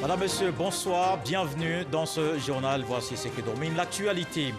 Madame, Monsieur, bonsoir, bienvenue dans ce journal. Voici ce qui domine l'actualité.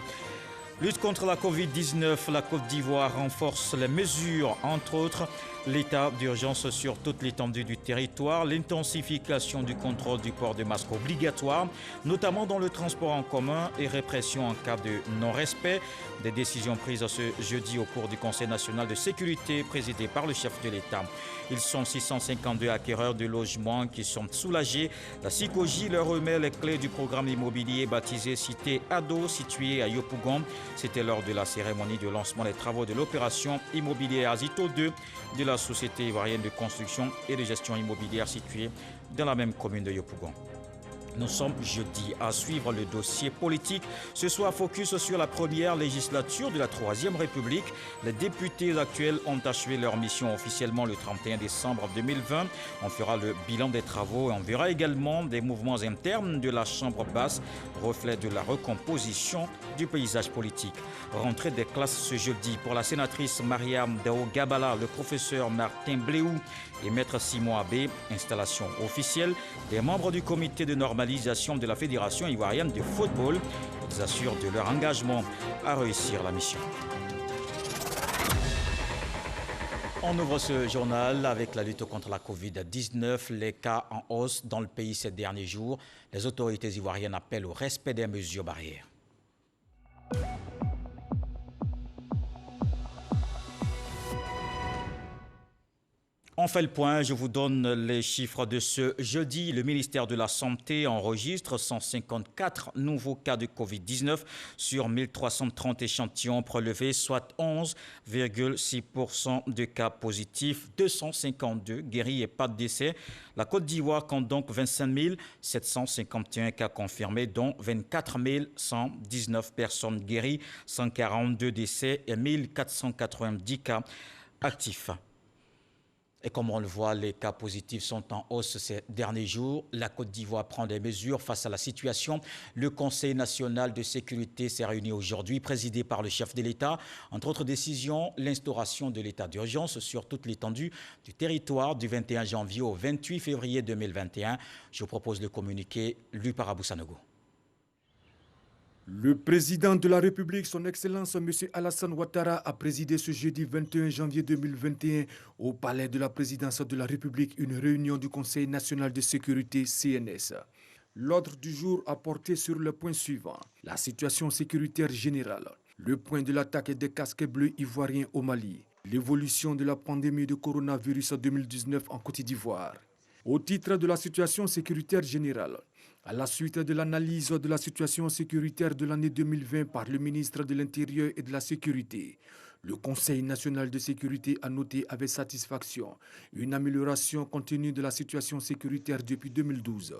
Lutte contre la Covid-19, la Côte d'Ivoire renforce les mesures, entre autres l'état d'urgence sur toute l'étendue du territoire, l'intensification du contrôle du port de masque obligatoire, notamment dans le transport en commun et répression en cas de non-respect. Des décisions prises ce jeudi au cours du Conseil national de sécurité présidé par le chef de l'État. Ils sont 652 acquéreurs de logements qui sont soulagés. La CICOJ leur remet les clés du programme immobilier baptisé Cité Ado, situé à Yopougon. C'était lors de la cérémonie de lancement des travaux de l'opération immobilière Azito 2 de la Société ivoirienne de construction et de gestion immobilière située dans la même commune de Yopougon. Nous sommes jeudi à suivre le dossier politique. Ce soir, focus sur la première législature de la Troisième République. Les députés actuels ont achevé leur mission officiellement le 31 décembre 2020. On fera le bilan des travaux et on verra également des mouvements internes de la Chambre basse, reflet de la recomposition du paysage politique. Rentrée des classes ce jeudi pour la sénatrice Mariam Dao Gabala, le professeur Martin Bléou et maître Simon Abbé. Installation officielle des membres du comité de normalisation de la Fédération ivoirienne de football. Ils assurent de leur engagement à réussir la mission. On ouvre ce journal avec la lutte contre la Covid-19, les cas en hausse dans le pays ces derniers jours. Les autorités ivoiriennes appellent au respect des mesures barrières. On fait le point, je vous donne les chiffres de ce jeudi. Le ministère de la Santé enregistre 154 nouveaux cas de Covid-19 sur 1330 échantillons prélevés, soit 11,6% de cas positifs, 252 guéris et pas de décès. La Côte d'Ivoire compte donc 25 751 cas confirmés, dont 24 119 personnes guéries, 142 décès et 1490 cas actifs. Et comme on le voit, les cas positifs sont en hausse ces derniers jours. La Côte d'Ivoire prend des mesures face à la situation. Le Conseil national de sécurité s'est réuni aujourd'hui, présidé par le chef de l'État. Entre autres décisions, l'instauration de l'état d'urgence sur toute l'étendue du territoire du 21 janvier au 28 février 2021. Je vous propose le communiqué lu par Abou Sanogo. Le président de la République, son Excellence M. Alassane Ouattara, a présidé ce jeudi 21 janvier 2021 au Palais de la Présidence de la République une réunion du Conseil national de sécurité CNS. L'ordre du jour a porté sur le point suivant: la situation sécuritaire générale, le point de l'attaque des casques bleus ivoiriens au Mali, l'évolution de la pandémie de coronavirus 2019 en Côte d'Ivoire. Au titre de la situation sécuritaire générale, à la suite de l'analyse de la situation sécuritaire de l'année 2020 par le ministre de l'Intérieur et de la Sécurité, le Conseil national de sécurité a noté avec satisfaction une amélioration continue de la situation sécuritaire depuis 2012.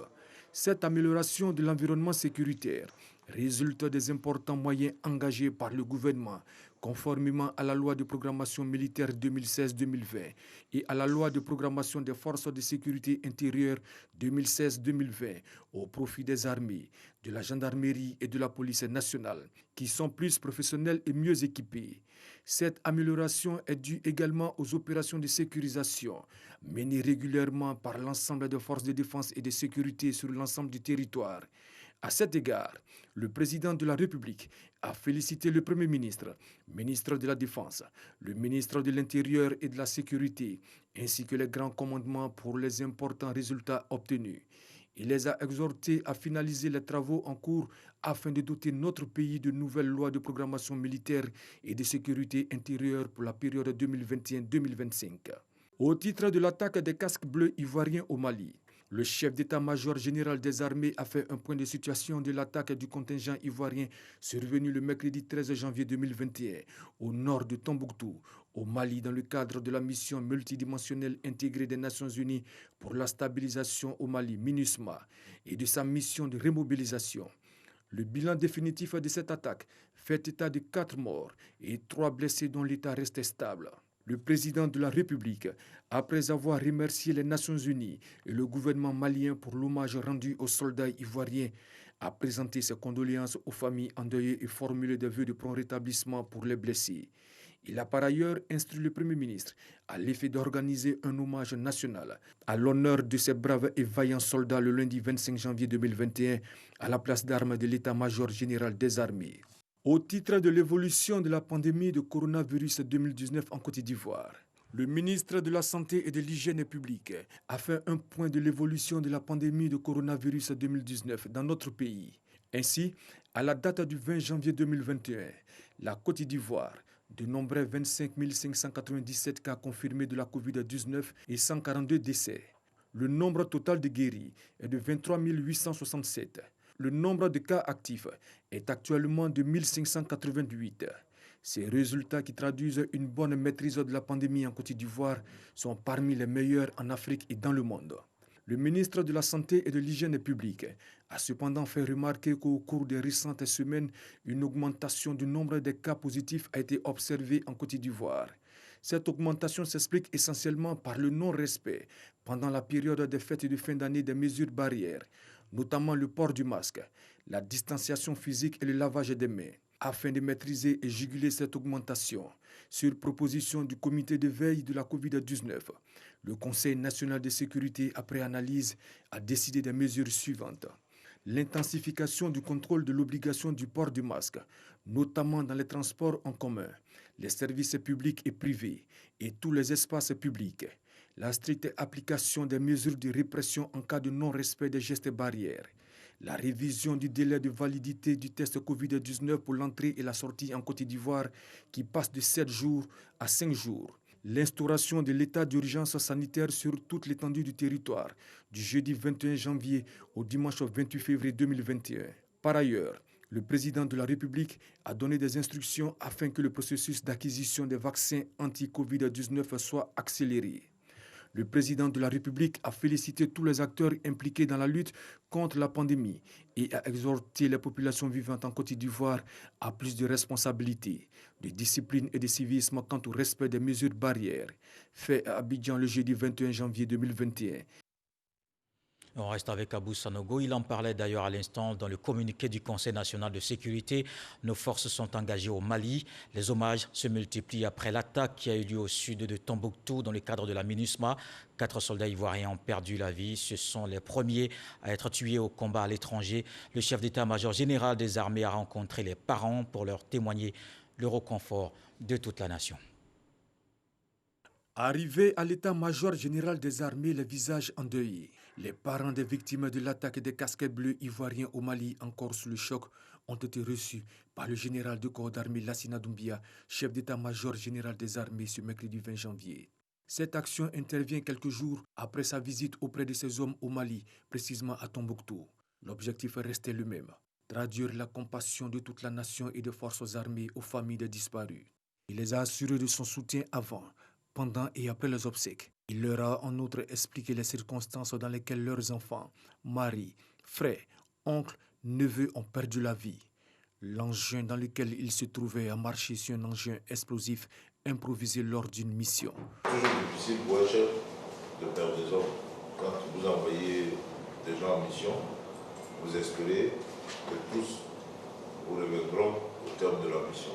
Cette amélioration de l'environnement sécuritaire résulte des importants moyens engagés par le gouvernement, conformément à la loi de programmation militaire 2016-2020 et à la loi de programmation des forces de sécurité intérieure 2016-2020 au profit des armées, de la gendarmerie et de la police nationale, qui sont plus professionnels et mieux équipés. Cette amélioration est due également aux opérations de sécurisation menées régulièrement par l'ensemble des forces de défense et de sécurité sur l'ensemble du territoire. À cet égard, le président de la République a félicité le Premier ministre, ministre de la Défense, le ministre de l'Intérieur et de la Sécurité, ainsi que les grands commandements pour les importants résultats obtenus. Il les a exhortés à finaliser les travaux en cours afin de doter notre pays de nouvelles lois de programmation militaire et de sécurité intérieure pour la période 2021-2025. Au titre de l'attaque des casques bleus ivoiriens au Mali, le chef d'état-major général des armées a fait un point de situation de l'attaque du contingent ivoirien survenu le mercredi 13 janvier 2021 au nord de Tombouctou, au Mali, dans le cadre de la mission multidimensionnelle intégrée des Nations Unies pour la stabilisation au Mali, MINUSMA, et de sa mission de remobilisation. Le bilan définitif de cette attaque fait état de 4 morts et 3 blessés dont l'état restait stable. Le président de la République, après avoir remercié les Nations Unies et le gouvernement malien pour l'hommage rendu aux soldats ivoiriens, a présenté ses condoléances aux familles endeuillées et formulé des vœux de prompt rétablissement pour les blessés. Il a par ailleurs instruit le Premier ministre à l'effet d'organiser un hommage national à l'honneur de ces braves et vaillants soldats le lundi 25 janvier 2021 à la place d'armes de l'État-major général des armées. Au titre de l'évolution de la pandémie de coronavirus 2019 en Côte d'Ivoire, le ministre de la Santé et de l'Hygiène publique a fait un point de l'évolution de la pandémie de coronavirus 2019 dans notre pays. Ainsi, à la date du 20 janvier 2021, la Côte d'Ivoire dénombrait 25 597 cas confirmés de la COVID-19 et 142 décès. Le nombre total de guéris est de 23 867. Le nombre de cas actifs est actuellement de 1588. Ces résultats qui traduisent une bonne maîtrise de la pandémie en Côte d'Ivoire sont parmi les meilleurs en Afrique et dans le monde. Le ministre de la Santé et de l'Hygiène publique a cependant fait remarquer qu'au cours des récentes semaines, une augmentation du nombre de cas positifs a été observée en Côte d'Ivoire. Cette augmentation s'explique essentiellement par le non-respect pendant la période des fêtes de fin d'année des mesures barrières, notamment le port du masque, la distanciation physique et le lavage des mains. Afin de maîtriser et juguler cette augmentation, sur proposition du comité de veille de la COVID-19, le Conseil national de sécurité, après analyse, a décidé des mesures suivantes. L'intensification du contrôle de l'obligation du port du masque, notamment dans les transports en commun, les services publics et privés et tous les espaces publics. La stricte application des mesures de répression en cas de non-respect des gestes barrières. La révision du délai de validité du test COVID-19 pour l'entrée et la sortie en Côte d'Ivoire qui passe de 7 jours à 5 jours. L'instauration de l'état d'urgence sanitaire sur toute l'étendue du territoire du jeudi 21 janvier au dimanche 28 février 2021. Par ailleurs, le président de la République a donné des instructions afin que le processus d'acquisition des vaccins anti-COVID-19 soit accéléré. Le président de la République a félicité tous les acteurs impliqués dans la lutte contre la pandémie et a exhorté les populations vivantes en Côte d'Ivoire à plus de responsabilité, de discipline et de civisme quant au respect des mesures barrières. Fait à Abidjan le jeudi 21 janvier 2021. On reste avec Abou Sanogo. Il en parlait d'ailleurs à l'instant dans le communiqué du Conseil national de sécurité. Nos forces sont engagées au Mali. Les hommages se multiplient après l'attaque qui a eu lieu au sud de Tombouctou dans le cadre de la MINUSMA. 4 soldats ivoiriens ont perdu la vie. Ce sont les premiers à être tués au combat à l'étranger. Le chef d'état-major général des armées a rencontré les parents pour leur témoigner le réconfort de toute la nation. Arrivés à l'état-major général des armées, les visages endeuillés, les parents des victimes de l'attaque des casquettes bleues ivoiriens au Mali, encore sous le choc, ont été reçus par le général de corps d'armée Lassina Doumbia, chef d'état-major général des armées, ce mercredi 20 janvier. Cette action intervient quelques jours après sa visite auprès de ses hommes au Mali, précisément à Tombouctou. L'objectif restait le même, traduire la compassion de toute la nation et des forces armées aux familles des disparus. Il les a assurés de son soutien avant, pendant et après les obsèques. Il leur a en outre expliqué les circonstances dans lesquelles leurs enfants, maris, frères, oncles, neveux ont perdu la vie. L'engin dans lequel ils se trouvaient a marché sur un engin explosif improvisé lors d'une mission. C'est toujours difficile pour un chef de perdre des hommes. Quand vous envoyez des gens en mission, vous espérez que tous vous reviendront au terme de la mission.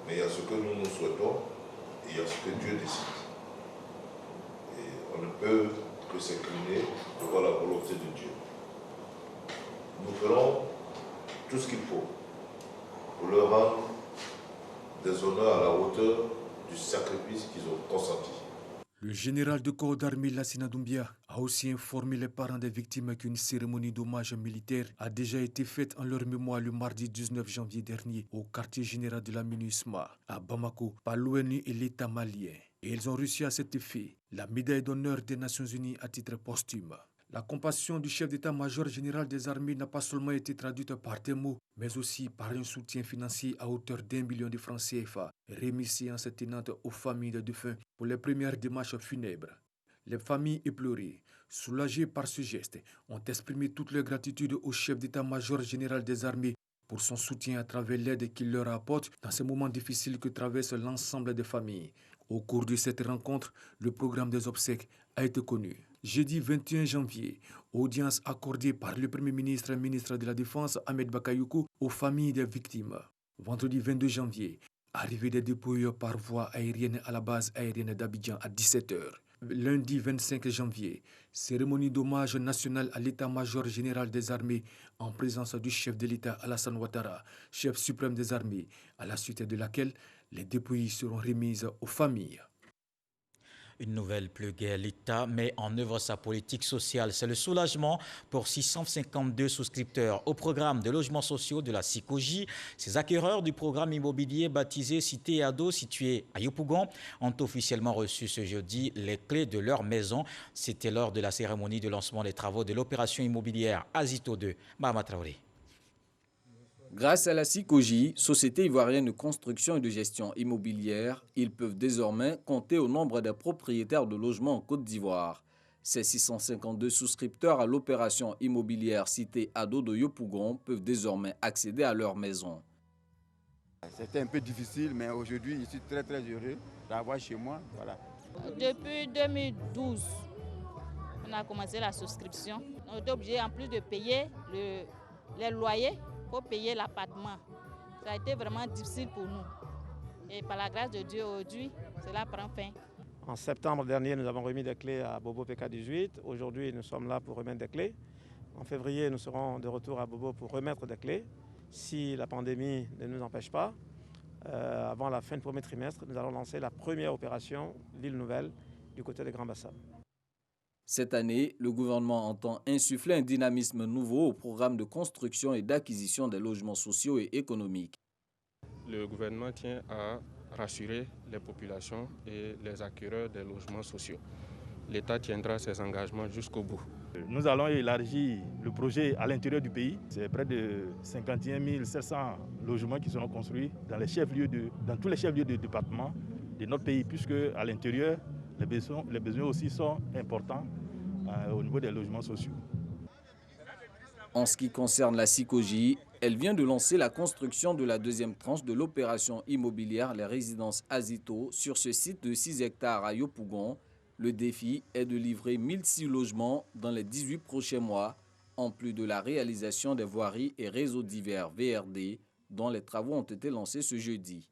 Mais il y a ce que nous souhaitons. Il y a ce que Dieu décide. Et on ne peut que s'incliner devant la volonté de Dieu. Nous ferons tout ce qu'il faut pour leur rendre des honneurs à la hauteur du sacrifice qu'ils ont consenti. Le général de corps d'armée Lassina Doumbia a aussi informé les parents des victimes qu'une cérémonie d'hommage militaire a déjà été faite en leur mémoire le mardi 19 janvier dernier au quartier général de la MINUSMA à Bamako par l'ONU et l'État malien. Et ils ont reçu à cet effet la médaille d'honneur des Nations Unies à titre posthume. La compassion du chef d'état-major général des armées n'a pas seulement été traduite par des mots, mais aussi par un soutien financier à hauteur d'1 million de francs CFA, remis séance tenante aux familles de défunts pour les premières démarches funèbres. Les familles éplorées, soulagées par ce geste, ont exprimé toute leur gratitude au chef d'état-major général des armées pour son soutien à travers l'aide qu'il leur apporte dans ces moments difficiles que traverse l'ensemble des familles. Au cours de cette rencontre, le programme des obsèques a été connu. Jeudi 21 janvier, audience accordée par le Premier ministre et ministre de la Défense Ahmed Bakayoko aux familles des victimes. Vendredi 22 janvier, Arrivée des dépouilles par voie aérienne à la base aérienne d'Abidjan à 17 h. Lundi 25 janvier, cérémonie d'hommage national à l'état-major général des armées en présence du chef de l'État Alassane Ouattara, chef suprême des armées, à la suite de laquelle les dépouilles seront remises aux familles. Une nouvelle plus guère, l'État met en œuvre sa politique sociale. C'est le soulagement pour 652 souscripteurs au programme de logements sociaux de la SICOJ. Ces acquéreurs du programme immobilier baptisé Cité Ado, situé à Yopougon, ont officiellement reçu ce jeudi les clés de leur maison. C'était lors de la cérémonie de lancement des travaux de l'opération immobilière Azito 2. Mahama Traoré. Grâce à la SICOJ, Société ivoirienne de construction et de gestion immobilière, ils peuvent désormais compter au nombre des propriétaires de logements en Côte d'Ivoire. Ces 652 souscripteurs à l'opération immobilière Cité Ado de Yopougon peuvent désormais accéder à leur maison. C'était un peu difficile, mais aujourd'hui, je suis très heureux d'avoir chez moi. Voilà. Depuis 2012, on a commencé la souscription. On était obligé, en plus de payer les loyers, pour payer l'appartement. Ça a été vraiment difficile pour nous. Et par la grâce de Dieu, aujourd'hui, cela prend fin. En septembre dernier, nous avons remis des clés à Bobo PK18. Aujourd'hui, nous sommes là pour remettre des clés. En février, nous serons de retour à Bobo pour remettre des clés. Si la pandémie ne nous empêche pas, avant la fin du premier trimestre, nous allons lancer la première opération, l'île Nouvelle, du côté des Grands Bassins. Cette année, le gouvernement entend insuffler un dynamisme nouveau au programme de construction et d'acquisition des logements sociaux et économiques. Le gouvernement tient à rassurer les populations et les acquéreurs des logements sociaux. L'État tiendra ses engagements jusqu'au bout. Nous allons élargir le projet à l'intérieur du pays. C'est près de 51 700 logements qui seront construits dans tous les chefs-lieux de département de notre pays, puisque à l'intérieur, les besoins aussi sont importants au niveau des logements sociaux. En ce qui concerne la SICOJ, elle vient de lancer la construction de la deuxième tranche de l'opération immobilière Les Résidences Azito sur ce site de 6 hectares à Yopougon. Le défi est de livrer 1006 logements dans les 18 prochains mois, en plus de la réalisation des voiries et réseaux divers VRD, dont les travaux ont été lancés ce jeudi.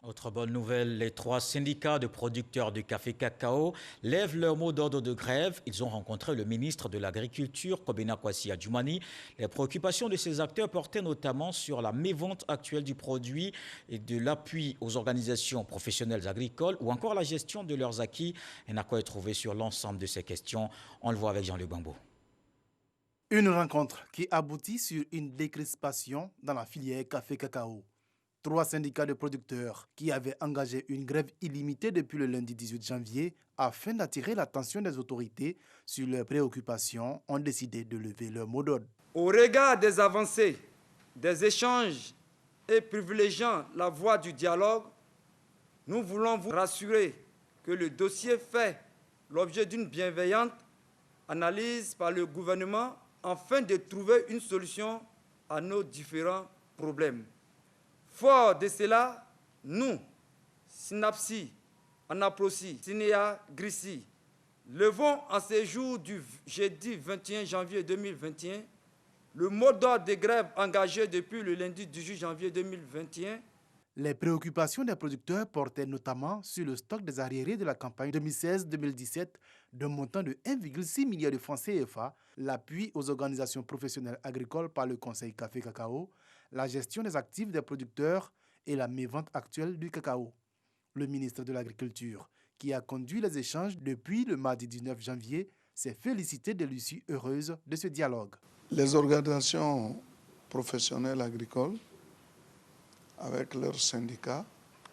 Autre bonne nouvelle, les 3 syndicats de producteurs du café cacao lèvent leur mot d'ordre de grève. Ils ont rencontré le ministre de l'Agriculture, Kobena Kwasi Adjoumani. Les préoccupations de ces acteurs portaient notamment sur la mévente actuelle du produit et de l'appui aux organisations professionnelles agricoles ou encore la gestion de leurs acquis. Un accord est trouvé sur l'ensemble de ces questions. On le voit avec Jean-Luc Bambo. Une rencontre qui aboutit sur une décrispation dans la filière café-cacao. 3 syndicats de producteurs qui avaient engagé une grève illimitée depuis le lundi 18 janvier afin d'attirer l'attention des autorités sur leurs préoccupations ont décidé de lever leur mot d'ordre. Au regard des avancées, des échanges et privilégiant la voie du dialogue, nous voulons vous rassurer que le dossier fait l'objet d'une bienveillante analyse par le gouvernement afin de trouver une solution à nos différents problèmes. Fort de cela, nous, Synapsi, Anaprosi, Sinéa, Grissi, levons en ce jour du jeudi 21 janvier 2021 le mot d'ordre de grève engagé depuis le lundi 18 janvier 2021. Les préoccupations des producteurs portaient notamment sur le stock des arriérés de la campagne 2016-2017 d'un montant de 1,6 milliard de francs CFA, l'appui aux organisations professionnelles agricoles par le Conseil Café-Cacao, la gestion des actifs des producteurs et la mévente actuelle du cacao. Le ministre de l'Agriculture, qui a conduit les échanges depuis le mardi 19 janvier, s'est félicité de l'issue heureuse de ce dialogue. Les organisations professionnelles agricoles, avec leurs syndicats,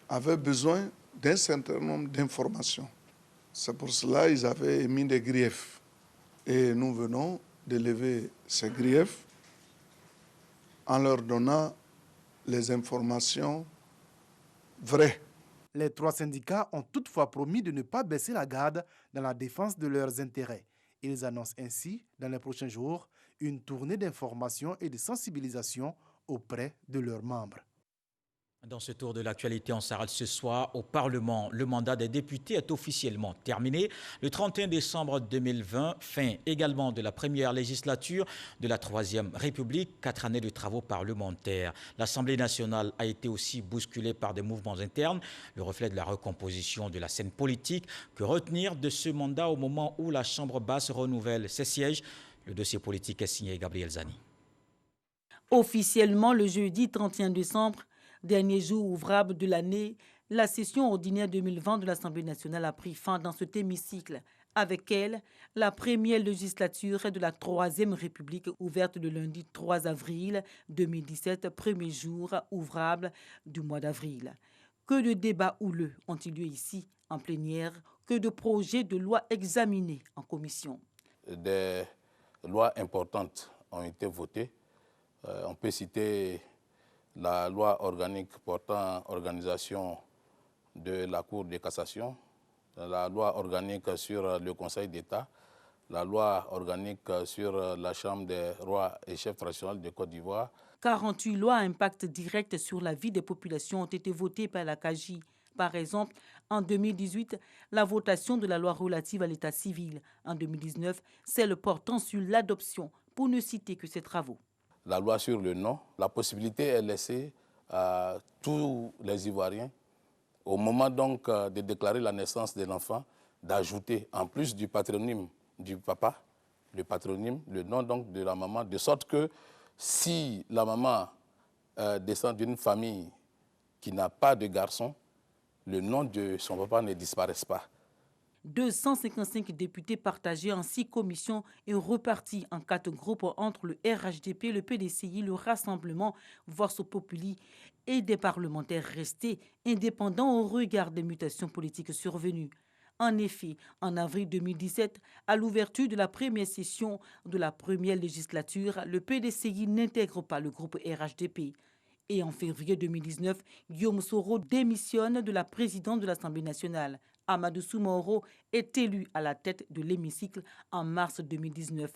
avaient besoin d'un certain nombre d'informations. C'est pour cela qu'ils avaient émis des griefs. Et nous venons de lever ces griefs en leur donnant les informations vraies. Les 3 syndicats ont toutefois promis de ne pas baisser la garde dans la défense de leurs intérêts. Ils annoncent ainsi, dans les prochains jours, une tournée d'information et de sensibilisation auprès de leurs membres. Dans ce tour de l'actualité, on s'arrête ce soir au Parlement. Le mandat des députés est officiellement terminé le 31 décembre 2020, fin également de la première législature de la Troisième République, 4 années de travaux parlementaires. L'Assemblée nationale a été aussi bousculée par des mouvements internes, le reflet de la recomposition de la scène politique. Que retenir de ce mandat au moment où la Chambre basse renouvelle ses sièges? Le dossier politique est signé Gabriel Zani. Officiellement, le jeudi 31 décembre, dernier jour ouvrable de l'année, la session ordinaire 2020 de l'Assemblée nationale a pris fin dans cet hémicycle. Avec elle, la première législature de la Troisième République ouverte le lundi 3 avril 2017, premier jour ouvrable du mois d'avril. Que de débats houleux ont eu lieu ici en plénière, que de projets de loi examinés en commission. Des lois importantes ont été votées. On peut citer la loi organique portant organisation de la Cour de cassation, la loi organique sur le Conseil d'État, la loi organique sur la Chambre des rois et chefs traditionnels de Côte d'Ivoire. 48 lois à impact direct sur la vie des populations ont été votées par la CAGI. Par exemple, en 2018, la votation de la loi relative à l'état civil. En 2019, celle portant sur l'adoption, pour ne citer que ces travaux. La loi sur le nom, la possibilité est laissée à tous les Ivoiriens, au moment donc de déclarer la naissance de l'enfant, d'ajouter en plus du patronyme du papa, le patronyme, le nom donc de la maman, de sorte que si la maman descend d'une famille qui n'a pas de garçon, le nom de son papa ne disparaisse pas. 255 députés partagés en 6 commissions et repartis en 4 groupes entre le RHDP, le PDCI, le Rassemblement, Vox Populi et des parlementaires restés indépendants au regard des mutations politiques survenues. En effet, en avril 2017, à l'ouverture de la première session de la première législature, le PDCI n'intègre pas le groupe RHDP. Et en février 2019, Guillaume Soro démissionne de la présidence de l'Assemblée nationale. Amadou Soumaoro est élu à la tête de l'hémicycle en mars 2019.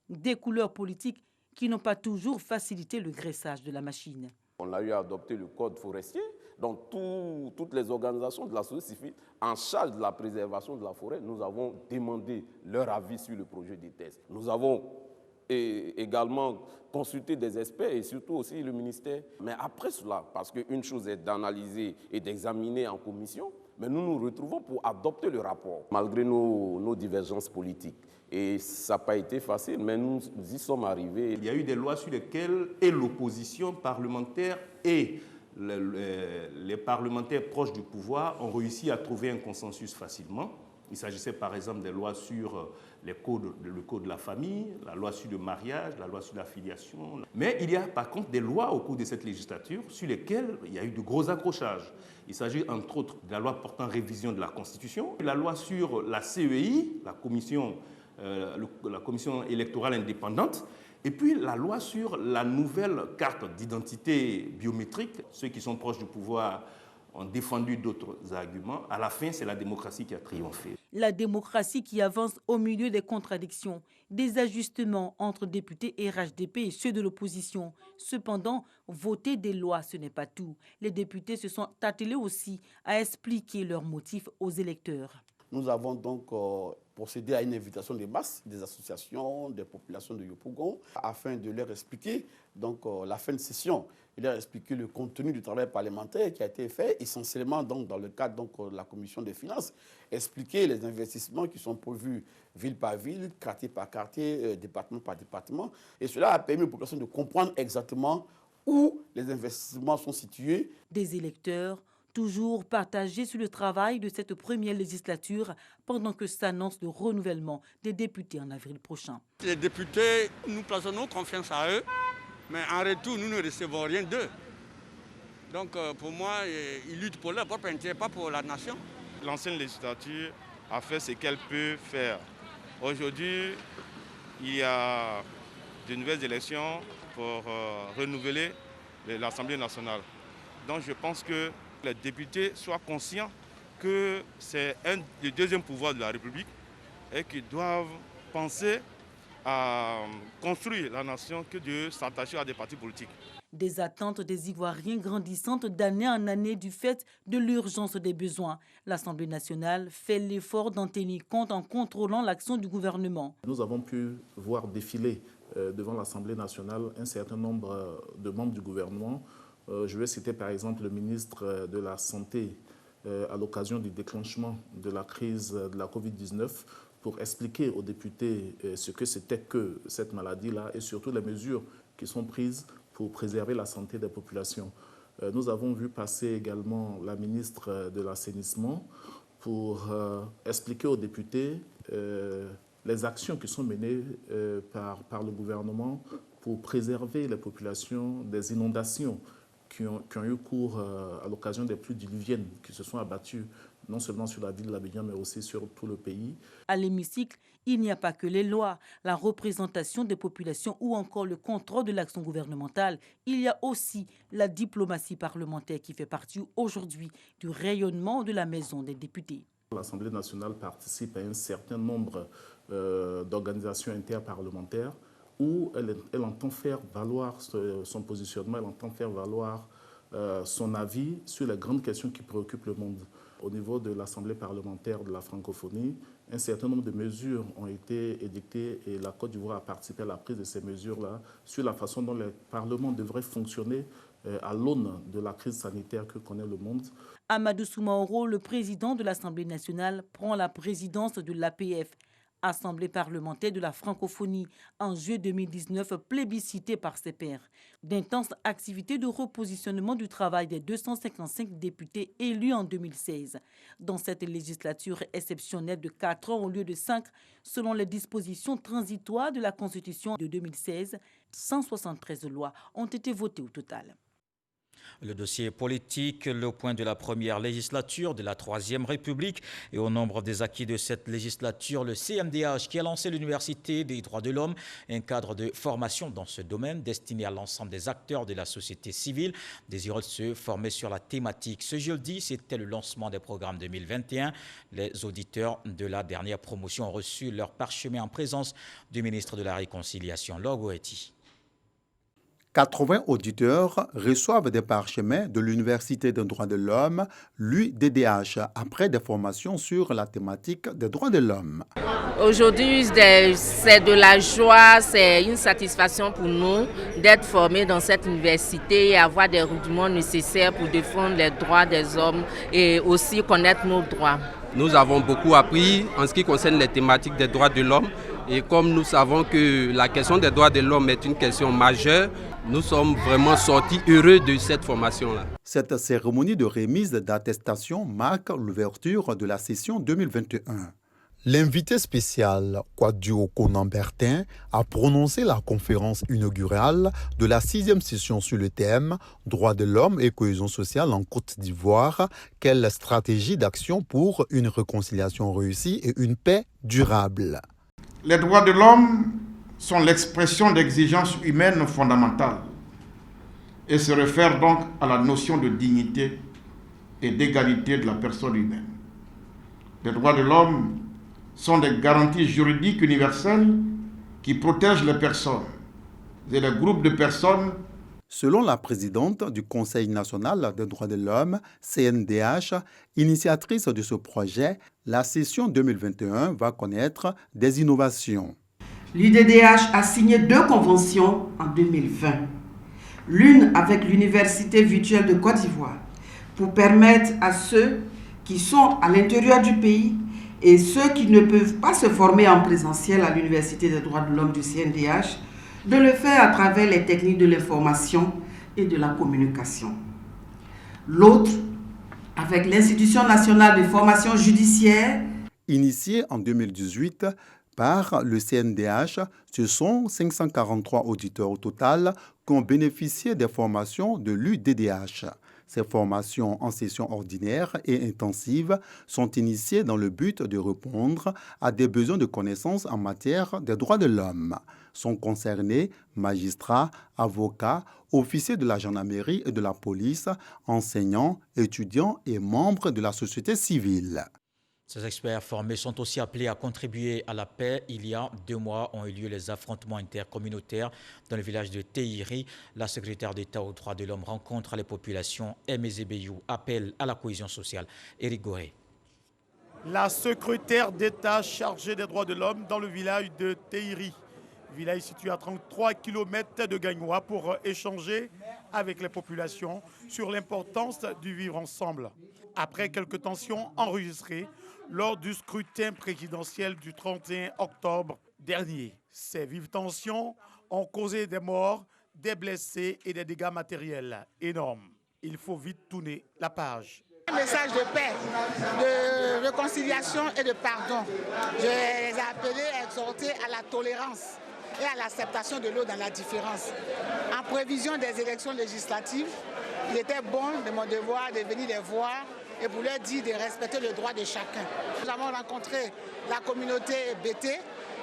Des couleurs politiques qui n'ont pas toujours facilité le graissage de la machine. On a eu à adopter le code forestier, donc toutes les organisations de la société civile en charge de la préservation de la forêt, nous avons demandé leur avis sur le projet de thèse. Nous avons également consulté des experts et surtout aussi le ministère. Mais après cela, parce qu'une chose est d'analyser et d'examiner en commission, mais nous nous retrouvons pour adopter le rapport, malgré nos divergences politiques. Et ça n'a pas été facile, mais nous y sommes arrivés. Il y a eu des lois sur lesquelles et l'opposition parlementaire et les parlementaires proches du pouvoir ont réussi à trouver un consensus facilement. Il s'agissait par exemple des lois sur le code de la famille, la loi sur le mariage, la loi sur la filiation. Mais il y a par contre des lois au cours de cette législature sur lesquelles il y a eu de gros accrochages. Il s'agit entre autres de la loi portant révision de la Constitution, la loi sur la CEI, la commission électorale indépendante, et puis la loi sur la nouvelle carte d'identité biométrique. Ceux qui sont proches du pouvoir ont défendu d'autres arguments. À la fin, c'est la démocratie qui a triomphé. La démocratie qui avance au milieu des contradictions, des ajustements entre députés et RHDP et ceux de l'opposition. Cependant, voter des lois, ce n'est pas tout. Les députés se sont attelés aussi à expliquer leurs motifs aux électeurs. Nous avons donc procédé à une invitation de masse des associations, des populations de Yopougon, afin de leur expliquer donc, la fin de session. Il leur expliquer le contenu du travail parlementaire qui a été fait, essentiellement donc, dans le cadre donc, de la commission des finances, expliquer les investissements qui sont prévus ville par ville, quartier par quartier, département par département. Et cela a permis aux populations de comprendre exactement où les investissements sont situés. Des électeurs toujours partagés sur le travail de cette première législature pendant que s'annonce le renouvellement des députés en avril prochain. Les députés, nous plaçons nos confiance à eux, mais en retour, nous ne recevons rien d'eux. Donc pour moi, ils luttent pour leur propre intérêt, pas pour la nation. L'ancienne législature a fait ce qu'elle peut faire. Aujourd'hui, il y a de nouvelles élections pour renouveler l'Assemblée nationale. Donc je pense que les députés soient conscients que c'est le deuxième pouvoir de la République et qu'ils doivent penser à construire la nation que de s'attacher à des partis politiques. Des attentes des Ivoiriens grandissantes d'année en année du fait de l'urgence des besoins. L'Assemblée nationale fait l'effort d'en tenir compte en contrôlant l'action du gouvernement. Nous avons pu voir défiler devant l'Assemblée nationale un certain nombre de membres du gouvernement. Je vais citer par exemple le ministre de la Santé à l'occasion du déclenchement de la crise de la Covid-19 pour expliquer aux députés ce que c'était que cette maladie-là et surtout les mesures qui sont prises pour préserver la santé des populations. Nous avons vu passer également la ministre de l'Assainissement pour expliquer aux députés les actions qui sont menées par le gouvernement pour préserver les populations des inondations qui ont eu cours à l'occasion des pluies diluviennes qui se sont abattues non seulement sur la ville de l'Abidjan, mais aussi sur tout le pays. À l'hémicycle, il n'y a pas que les lois, la représentation des populations ou encore le contrôle de l'action gouvernementale. Il y a aussi la diplomatie parlementaire qui fait partie aujourd'hui du rayonnement de la Maison des députés. L'Assemblée nationale participe à un certain nombre d'organisations interparlementaires où elle entend faire valoir son positionnement, elle entend faire valoir son avis sur les grandes questions qui préoccupent le monde. Au niveau de l'Assemblée parlementaire de la francophonie, un certain nombre de mesures ont été édictées et la Côte d'Ivoire a participé à la prise de ces mesures-là sur la façon dont le Parlement devrait fonctionner à l'aune de la crise sanitaire que connaît le monde. Amadou Soumaoro, le président de l'Assemblée nationale, prend la présidence de l'APF, Assemblée parlementaire de la francophonie, en juillet 2019, plébiscitée par ses pairs. D'intenses activités de repositionnement du travail des 255 députés élus en 2016. Dans cette législature exceptionnelle de 4 ans au lieu de 5, selon les dispositions transitoires de la Constitution de 2016, 173 lois ont été votées au total. Le dossier politique, le point de la première législature de la Troisième République et au nombre des acquis de cette législature, le CNDH qui a lancé l'Université des droits de l'homme, un cadre de formation dans ce domaine destiné à l'ensemble des acteurs de la société civile désireux de se former sur la thématique. Ce jeudi, c'était le lancement des programmes 2021. Les auditeurs de la dernière promotion ont reçu leur parchemin en présence du ministre de la Réconciliation, Laure Goetti. 80 auditeurs reçoivent des parchemins de l'Université des droits de l'homme, l'UDDH, après des formations sur la thématique des droits de l'homme. Aujourd'hui, c'est de la joie, c'est une satisfaction pour nous d'être formés dans cette université et avoir des rudiments nécessaires pour défendre les droits des hommes et aussi connaître nos droits. Nous avons beaucoup appris en ce qui concerne les thématiques des droits de l'homme. Et comme nous savons que la question des droits de l'homme est une question majeure, nous sommes vraiment sortis heureux de cette formation-là. Cette cérémonie de remise d'attestation marque l'ouverture de la session 2021. L'invité spécial, Kwadwo Konambertin, a prononcé la conférence inaugurale de la 6e session sur le thème « Droits de l'homme et cohésion sociale en Côte d'Ivoire, quelle stratégie d'action pour une réconciliation réussie et une paix durable ?» Les droits de l'homme sont l'expression d'exigences humaines fondamentales et se réfèrent donc à la notion de dignité et d'égalité de la personne humaine. Les droits de l'homme sont des garanties juridiques universelles qui protègent les personnes et les groupes de personnes. Selon la présidente du Conseil national des droits de l'homme, CNDH, initiatrice de ce projet, la session 2021 va connaître des innovations. L'UDDH a signé 2 conventions en 2020. L'une avec l'Université virtuelle de Côte d'Ivoire pour permettre à ceux qui sont à l'intérieur du pays et ceux qui ne peuvent pas se former en présentiel à l'Université des droits de l'homme du CNDH de le faire à travers les techniques de l'information et de la communication. L'autre avec l'Institution nationale de formation judiciaire. Initiée en 2018 par le CNDH, ce sont 543 auditeurs au total qui ont bénéficié des formations de l'UDDH. Ces formations en session ordinaire et intensive sont initiées dans le but de répondre à des besoins de connaissances en matière des droits de l'homme. Sont concernés magistrats, avocats, officiers de la gendarmerie et de la police, enseignants, étudiants et membres de la société civile. Ces experts formés sont aussi appelés à contribuer à la paix. Il y a 2 mois ont eu lieu les affrontements intercommunautaires dans le village de Teiri. La secrétaire d'État aux droits de l'homme rencontre les populations. Emezebeyou appelle à la cohésion sociale. Éric Goré. La secrétaire d'État chargée des droits de l'homme dans le village de Teiri. Village situé à 33 km de Gagnoa pour échanger avec les populations sur l'importance du vivre ensemble. Après quelques tensions enregistrées lors du scrutin présidentiel du 31 octobre dernier. Ces vives tensions ont causé des morts, des blessés et des dégâts matériels énormes. Il faut vite tourner la page. Un message de paix, de réconciliation et de pardon. Je les ai appelés à exhorter à la tolérance et à l'acceptation de l'autre dans la différence. En prévision des élections législatives, il était bon de mon devoir de venir les voir et pour leur dire de respecter le droit de chacun. Nous avons rencontré la communauté BT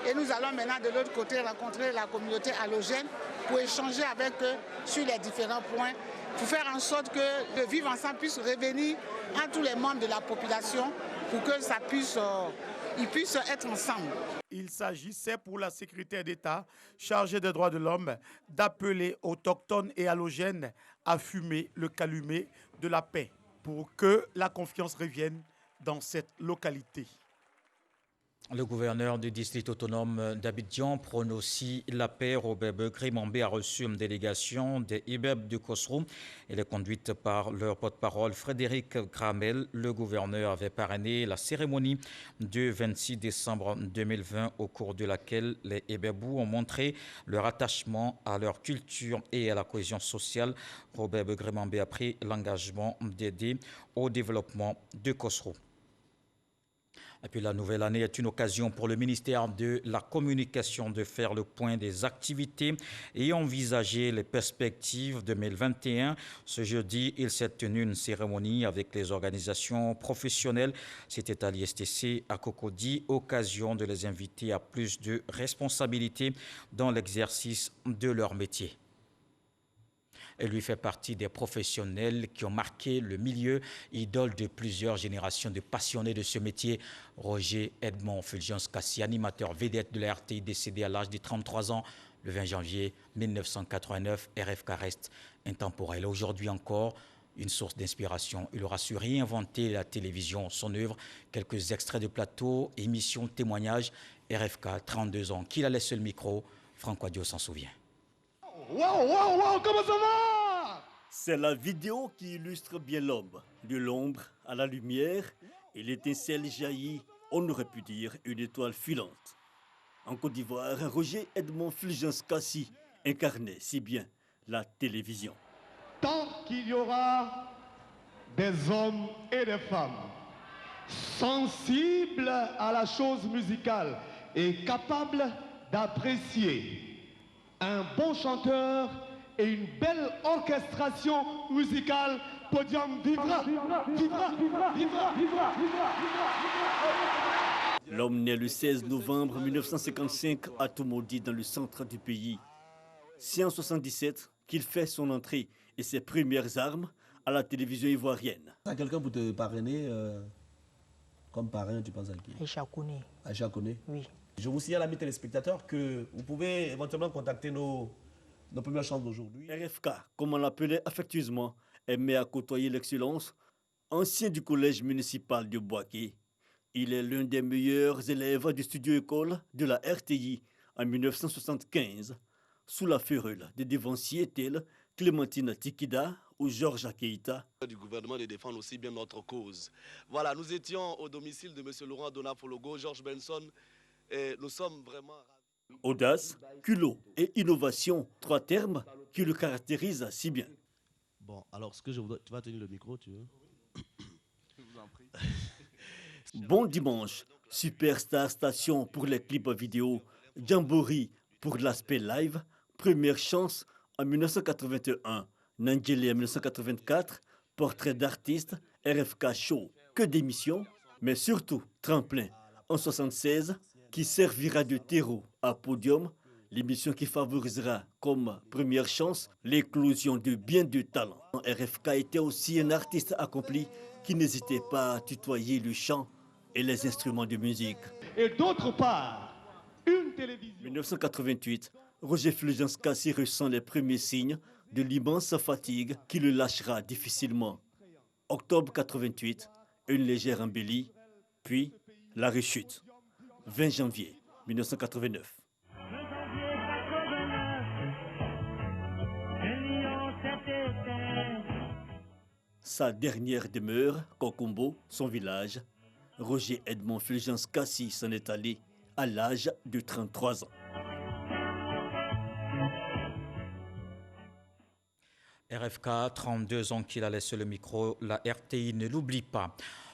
et nous allons maintenant de l'autre côté rencontrer la communauté halogène pour échanger avec eux sur les différents points, pour faire en sorte que le vivre ensemble puisse revenir à tous les membres de la population pour que ça puisse, ils puissent être ensemble. Il s'agissait pour la secrétaire d'État chargée des droits de l'homme d'appeler autochtones et halogènes à fumer le calumet de la paix pour que la confiance revienne dans cette localité. Le gouverneur du district autonome d'Abidjan prône aussi la paix. Robert Grimambé a reçu une délégation des IBEB du Kosrou. Elle est conduite par leur porte-parole Frédéric Gramel. Le gouverneur avait parrainé la cérémonie du 26 décembre 2020 au cours de laquelle les IBEBou ont montré leur attachement à leur culture et à la cohésion sociale. Robert Grimambé a pris l'engagement d'aider au développement de Kosrou. Et puis la nouvelle année est une occasion pour le ministère de la Communication de faire le point des activités et envisager les perspectives 2021. Ce jeudi, il s'est tenu une cérémonie avec les organisations professionnelles. C'était à l'ISTC à Cocody, occasion de les inviter à plus de responsabilités dans l'exercice de leur métier. Elle lui fait partie des professionnels qui ont marqué le milieu, idole de plusieurs générations de passionnés de ce métier. Roger Edmond Fulgence Kassi, animateur vedette de la RTI, décédé à l'âge de 33 ans le 20 janvier 1989. RFK reste intemporel. Aujourd'hui encore, une source d'inspiration. Il aura su réinventer la télévision, son œuvre, quelques extraits de plateaux, émissions, témoignages. RFK, 32 ans, qu'il a laissé le micro. Franck Wadio s'en souvient. Wow, comment ça va? C'est la vidéo qui illustre bien l'homme. De l'ombre à la lumière, et l'étincelle jaillit, on aurait pu dire une étoile filante. En Côte d'Ivoire, Roger Edmond Fulgence Kassi incarnait si bien la télévision. Tant qu'il y aura des hommes et des femmes sensibles à la chose musicale et capables d'apprécier un bon chanteur et une belle orchestration musicale, Podium vivra, vivra, vivra, vivra, vivra, vivra, vivra. L'homme né le 16 novembre 1955 à Toumoudi, dans le centre du pays. C'est en 1977 qu'il fait son entrée et ses premières armes à la télévision ivoirienne. Quelqu'un pour te parrainer comme parrain, tu penses à qui? Aïcha Kone. Aïcha Kone? Oui. Je vous signale, amis téléspectateurs, que vous pouvez éventuellement contacter nos premières chances d'aujourd'hui. RFK, comme on l'appelait affectueusement, aimait à côtoyer l'excellence. Ancien du collège municipal de Boaké, il est l'un des meilleurs élèves du studio-école de la RTI en 1975, sous la férule des dévanciers tels Clémentine Tikida ou Georges Keïta. Du gouvernement de défendre aussi bien notre cause. Voilà, nous étions au domicile de M. Laurent Donafologo, Georges Benson, et nous sommes vraiment ravis. Audace, culot et innovation, 3 termes qui le caractérisent si bien. Bon, alors ce que je voudrais, tu vas tenir le micro, tu veux? Je vous en prie. Bon dimanche, Superstar Station pour les clips vidéo, Jamboree pour l'aspect live, Première Chance en 1981, Nangeli en 1984, Portrait d'artiste, RFK Show, que d'émissions, mais surtout Tremplin en 1976, qui servira de terreau à Podium, l'émission qui favorisera comme première chance l'éclosion de bien de talents. RFK était aussi un artiste accompli qui n'hésitait pas à tutoyer le chant et les instruments de musique. Et d'autre part, une télévision. 1988, Roger Fulgence Kassi ressent les premiers signes de l'immense fatigue qui le lâchera difficilement. Octobre 88, une légère embellie, puis la rechute. 20 janvier 1989. Sa dernière demeure, Kokumbo, son village, Roger Edmond Fulgence Kassi s'en est allé à l'âge de 33 ans. RFK, 32 ans qu'il a laissé le micro, la RTI ne l'oublie pas.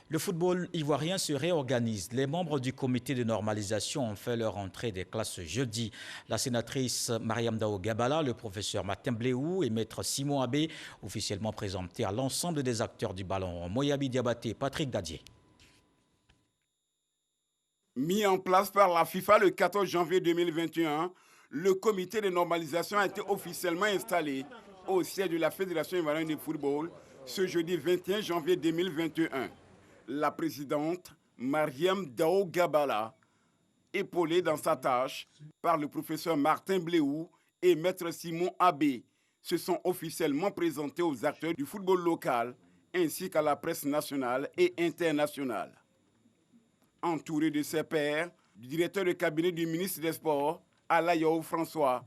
Le football ivoirien se réorganise. Les membres du comité de normalisation ont fait leur entrée des classes jeudi. La sénatrice Mariam Dao Gabala, le professeur Martin Bléou et maître Simon Abbé, officiellement présentés à l'ensemble des acteurs du ballon. Moyabi Diabaté, Patrick Dadier. Mis en place par la FIFA le 14 janvier 2021, le comité de normalisation a été officiellement installé au siège de la Fédération ivoirienne de football ce jeudi 21 janvier 2021. La présidente Mariam Dao Gabala, épaulée dans sa tâche par le professeur Martin Bléou et maître Simon Abbé, se sont officiellement présentés aux acteurs du football local ainsi qu'à la presse nationale et internationale. Entouré de ses pairs, du directeur de cabinet du ministre des Sports, Alayaou François,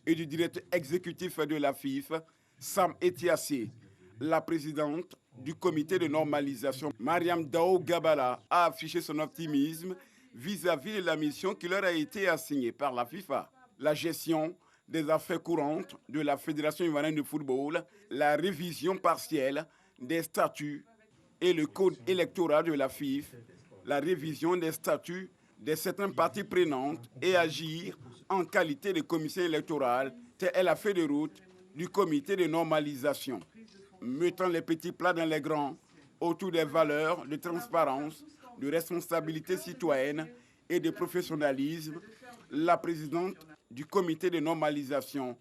et du directeur exécutif de la FIFA, Sam Etiassé, la présidente du comité de normalisation, Mariam Dao Gabala, a affiché son optimisme vis-à-vis de la mission qui leur a été assignée par la FIFA. La gestion des affaires courantes de la Fédération ivoirienne de football, la révision partielle des statuts et le code électoral de la FIFA, la révision des statuts de certaines parties prenantes et agir en qualité de commission électorale, telle est la feuille de route du comité de normalisation. Mettant les petits plats dans les grands, autour des valeurs de transparence, de responsabilité citoyenne et de professionnalisme, la présidente du comité de normalisation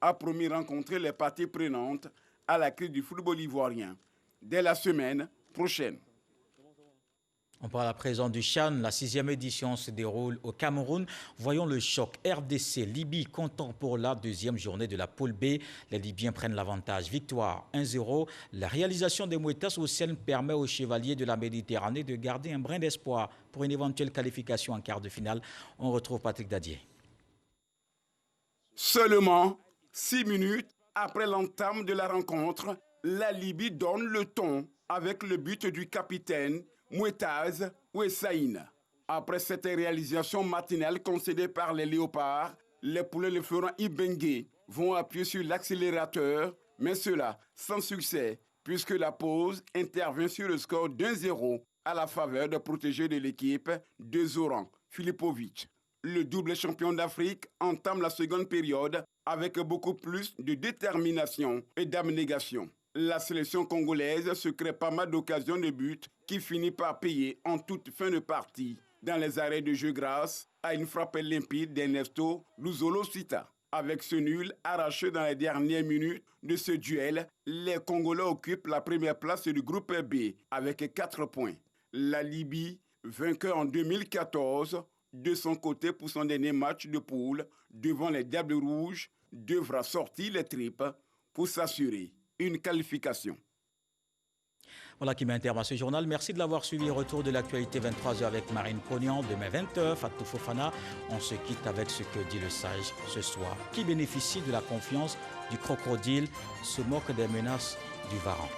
a promis rencontrer les parties prenantes à la crise du football ivoirien dès la semaine prochaine. On parle à présent du CHAN. La 6e édition se déroule au Cameroun. Voyons le choc. RDC-Libye comptant pour la 2e journée de la poule B. Les Libyens prennent l'avantage. Victoire 1-0. La réalisation des Mouettas au Ciel permet aux Chevaliers de la Méditerranée de garder un brin d'espoir pour une éventuelle qualification en quart de finale. On retrouve Patrick Dadier. Seulement 6 minutes après l'entame de la rencontre, la Libye donne le ton avec le but du capitaine Mouettaz Ouessaïn. Après cette réalisation matinale concédée par les Léopards, les poulets de Florent Ibengue vont appuyer sur l'accélérateur, mais cela sans succès, puisque la pause intervient sur le score d'1-0 à la faveur de protégés de l'équipe de Zoran Filipovic. Le double champion d'Afrique entame la seconde période avec beaucoup plus de détermination et d'abnégation. La sélection congolaise se crée pas mal d'occasions de but qui finit par payer en toute fin de partie dans les arrêts de jeu grâce à une frappe limpide d'Ernesto Luzolo Sita. Avec ce nul arraché dans les dernières minutes de ce duel, les Congolais occupent la première place du groupe B avec 4 points. La Libye, vainqueur en 2014, de son côté pour son dernier match de poule devant les Diables Rouges, devra sortir les tripes pour s'assurer une qualification. Voilà qui met un terme à ce journal. Merci de l'avoir suivi. Retour de l'actualité 23h avec Marine Pognan. Demain 20h, Fatou Fofana. On se quitte avec ce que dit le sage ce soir. Qui bénéficie de la confiance du crocodile se moque des menaces du varan.